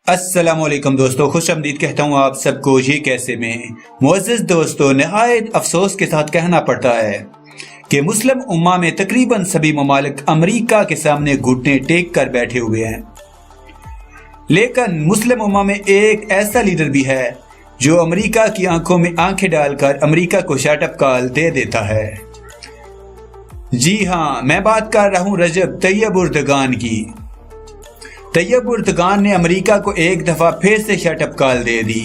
السلام علیکم دوستو، خوش آمدید کہتا ہوں آپ سب کو۔ یہ کیسے میں معزز دوستو، نہایت افسوس کے ساتھ کہنا پڑتا ہے کہ مسلم امہ میں تقریباً سبھی ممالک امریکہ کے سامنے گھٹنے ٹیک کر بیٹھے ہوئے ہیں، لیکن مسلم امہ میں ایک ایسا لیڈر بھی ہے جو امریکہ کی آنکھوں میں آنکھیں ڈال کر امریکہ کو شٹ اپ کال دے دیتا ہے۔ جی ہاں، میں بات کر رہا ہوں رجب طیب اردگان کی۔ طیب اردگان نے امریکہ کو ایک دفعہ پھر سے شٹ اپ کال دے دی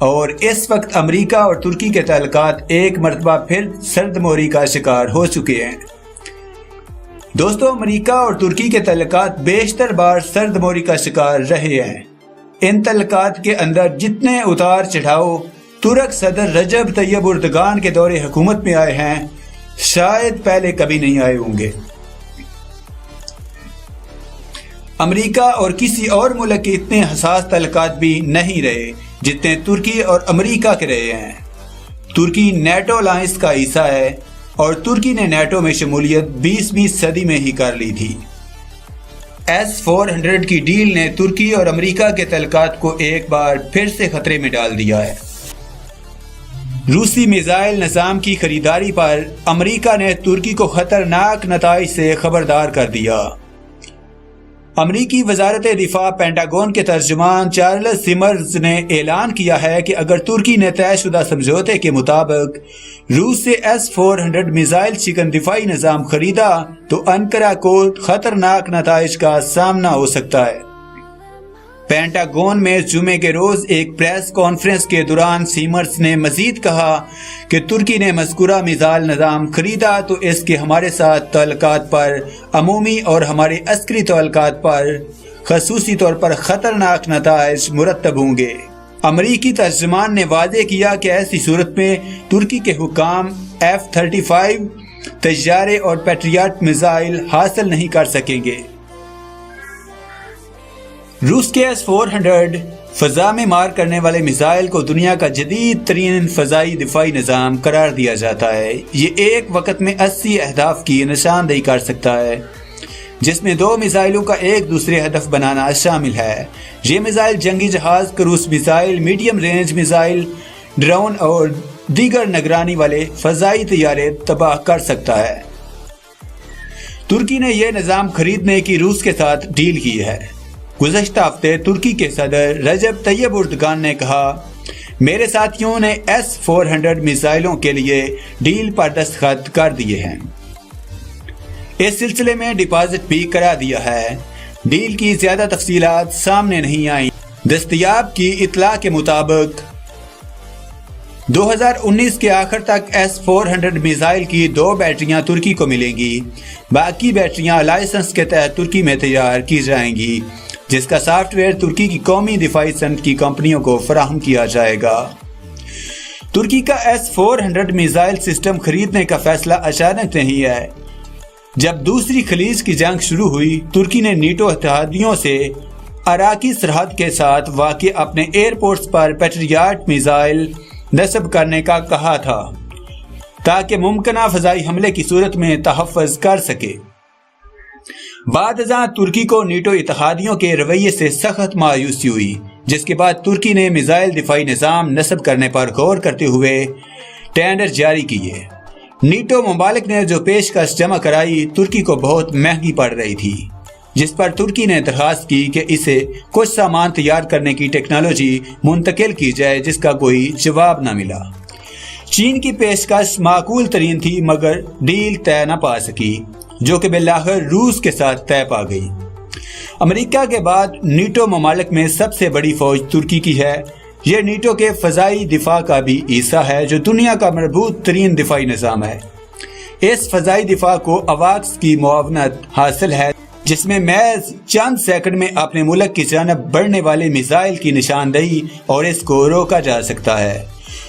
اور اس وقت امریکہ اور ترکی کے تعلقات ایک مرتبہ پھر سرد موری کا شکار ہو چکے ہیں۔ دوستو، امریکہ اور ترکی کے تعلقات بیشتر بار سرد موری کا شکار رہے ہیں۔ ان تعلقات کے اندر جتنے اتار چڑھاؤ ترک صدر رجب طیب اردگان کے دور حکومت میں آئے ہیں، شاید پہلے کبھی نہیں آئے ہوں گے۔ امریکہ اور کسی اور ملک کے اتنے حساس تعلقات بھی نہیں رہے جتنے ترکی اور امریکہ کے رہے ہیں۔ ترکی نیٹو الائنس کا حصہ ہے اور ترکی نے نیٹو میں شمولیت 20ویں صدی میں ہی کر لی تھی۔ S-400 کی ڈیل نے ترکی اور امریکہ کے تعلقات کو ایک بار پھر سے خطرے میں ڈال دیا ہے۔ روسی میزائل نظام کی خریداری پر امریکہ نے ترکی کو خطرناک نتائج سے خبردار کر دیا۔ امریکی وزارت دفاع پینٹاگون کے ترجمان چارلس سمرز نے اعلان کیا ہے کہ اگر ترکی نے طے شدہ سمجھوتے کے مطابق روس سے S-400 میزائل شکن دفاعی نظام خریدا تو انقرہ کو خطرناک نتائج کا سامنا ہو سکتا ہے۔ پینٹاگون میں جمعے کے روز ایک پریس کانفرنس کے دوران سیمرز نے مزید کہا کہ ترکی نے مذکورہ میزائل نظام خریدا تو اس کے ہمارے ساتھ تعلقات پر عمومی اور ہمارے عسکری تعلقات پر خصوصی طور پر خطرناک نتائج مرتب ہوں گے۔ امریکی ترجمان نے واضح کیا کہ ایسی صورت میں ترکی کے حکام F-35 طیارے اور پیٹریاٹ میزائل حاصل نہیں کر سکیں گے۔ روس کے S-400 فضا میں مار کرنے والے میزائل کو دنیا کا جدید ترین فضائی دفاعی نظام قرار دیا جاتا ہے۔ یہ ایک وقت میں 80 اہداف کی نشاندہی کر سکتا ہے، جس میں 2 میزائلوں کا ایک دوسرے ہدف بنانا شامل ہے۔ یہ میزائل جنگی جہاز، cruise missile, medium range missile, drone اور دیگر نگرانی والے فضائی طیارے تباہ کر سکتا ہے۔ ترکی نے یہ نظام خریدنے کی روس کے ساتھ ڈیل کی ہے۔ گزشتہ ہفتے ترکی کے صدر رجب طیب اردگان نے کہا، میرے ساتھیوں نے S-400 میزائلوں کے لیے ڈیل پر دستخط کر دیے ہیں۔ اس سلسلے میں ڈپازٹ بھی کرا دیا ہے۔ ڈیل کی زیادہ تفصیلات سامنے نہیں آئیں۔ دستیاب کی اطلاع کے مطابق 2019 کے آخر تک S-400 میزائل کی 2 بیٹریاں ترکی کو ملیں گی۔ باقی بیٹریاں لائسنس کے تحت ترکی میں تیار کی جائیں گی، جس کا سافٹ ویئر ترکی کی قومی دفاعی صنعت کی کمپنیوں کو فراہم کیا جائے گا۔ ترکی کا S-400 میزائل سسٹم خریدنے کا فیصلہ اچانک نہیں ہے۔ جب دوسری خلیج کی جنگ شروع ہوئی، ترکی نے نیٹو اتحادیوں سے عراقی سرحد کے ساتھ واقع اپنے ایئرپورٹس پر پیٹریاٹ میزائل نصب کرنے کا کہا تھا تاکہ ممکنہ فضائی حملے کی صورت میں تحفظ کر سکے۔ بعد ازاں ترکی کو نیٹو اتحادیوں کے رویے سے سخت مایوسی ہوئی، جس کے بعد ترکی نے میزائل دفاعی نظام نصب کرنے پر غور کرتے ہوئے ٹینڈر جاری کیے۔ نیٹو ممالک نے جو پیشکش جمع کرائی ترکی کو بہت مہنگی پڑ رہی تھی، جس پر ترکی نے درخواست کی کہ اسے کچھ سامان تیار کرنے کی ٹیکنالوجی منتقل کی جائے، جس کا کوئی جواب نہ ملا۔ چین کی پیشکش معقول ترین تھی مگر ڈیل طے نہ پا سکی، جو کہ بالآخر روس کے ساتھ طے پا گئی۔ امریکہ کے بعد نیٹو ممالک میں سب سے بڑی فوج ترکی کی ہے۔ یہ نیٹو کے فضائی دفاع کا بھی حصہ ہے، جو دنیا کا مربوط ترین دفاعی نظام ہے۔ اس فضائی دفاع کو AWACS کی معاونت حاصل ہے، جس میں محض چند سیکنڈ میں اپنے ملک کی جانب بڑھنے والے میزائل کی نشاندہی اور اس کو روکا جا سکتا ہے۔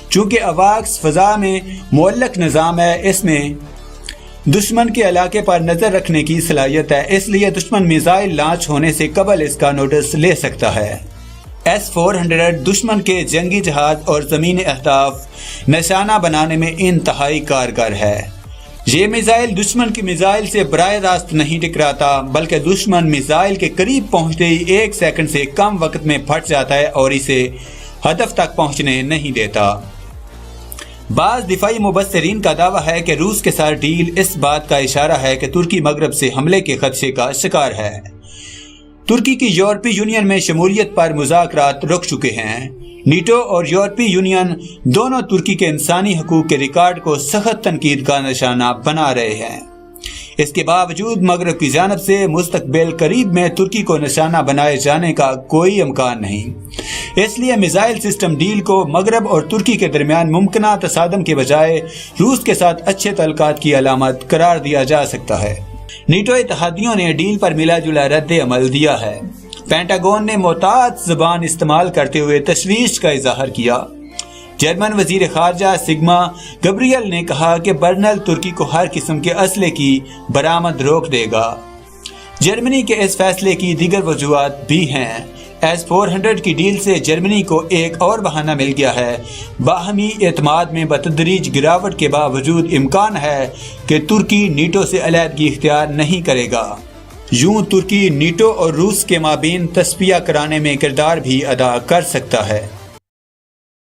چونکہ AWACS فضا میں معلق نظام ہے، اس میں دشمن کے علاقے پر نظر رکھنے کی صلاحیت ہے، اس لیے دشمن میزائل لانچ ہونے سے قبل اس کا نوٹس لے سکتا ہے۔ S-400 دشمن کے جنگی جہاز اور زمینی اہداف نشانہ بنانے میں انتہائی کارگر ہے۔ یہ میزائل دشمن کی میزائل سے براہ راست نہیں ٹکراتا، بلکہ دشمن میزائل کے قریب پہنچتے ہی 1 سیکنڈ سے کم وقت میں پھٹ جاتا ہے اور اسے ہدف تک پہنچنے نہیں دیتا۔ بعض دفاعی مبصرین کا دعویٰ ہے کہ روس کے ساتھ ڈیل اس بات کا اشارہ ہے کہ ترکی مغرب سے حملے کے خدشے کا شکار ہے۔ ترکی کی یورپی یونین میں شمولیت پر مذاکرات رک چکے ہیں۔ نیٹو اور یورپی یونین دونوں ترکی کے انسانی حقوق کے ریکارڈ کو سخت تنقید کا نشانہ بنا رہے ہیں۔ اس کے باوجود مغرب کی جانب سے مستقبل قریب میں ترکی کو نشانہ بنائے جانے کا کوئی امکان نہیں۔ اس لیے میزائل سسٹم ڈیل کو مغرب اور ترکی کے درمیان ممکنہ تصادم کے بجائے روس کے ساتھ اچھے تعلقات کی علامت قرار دیا جا سکتا ہے۔ نیٹو اتحادیوں نے ڈیل پر ملا جلا رد عمل دیا ہے۔ پینٹاگون نے محتاط زبان استعمال کرتے ہوئے تشویش کا اظہار کیا۔ جرمن وزیر خارجہ سگما گبریل نے کہا کہ برنل ترکی کو ہر قسم کے اسلحے کی برآمد روک دے گا۔ جرمنی کے اس فیصلے کی دیگر وجوہات بھی ہیں۔ S-400 کی ڈیل سے جرمنی کو ایک اور بہانہ مل گیا ہے۔ باہمی اعتماد میں بتدریج گراوٹ کے باوجود امکان ہے کہ ترکی نیٹو سے علیحدگی اختیار نہیں کرے گا۔ یوں ترکی نیٹو اور روس کے مابین تصفیہ کرانے میں کردار بھی ادا کر سکتا ہے۔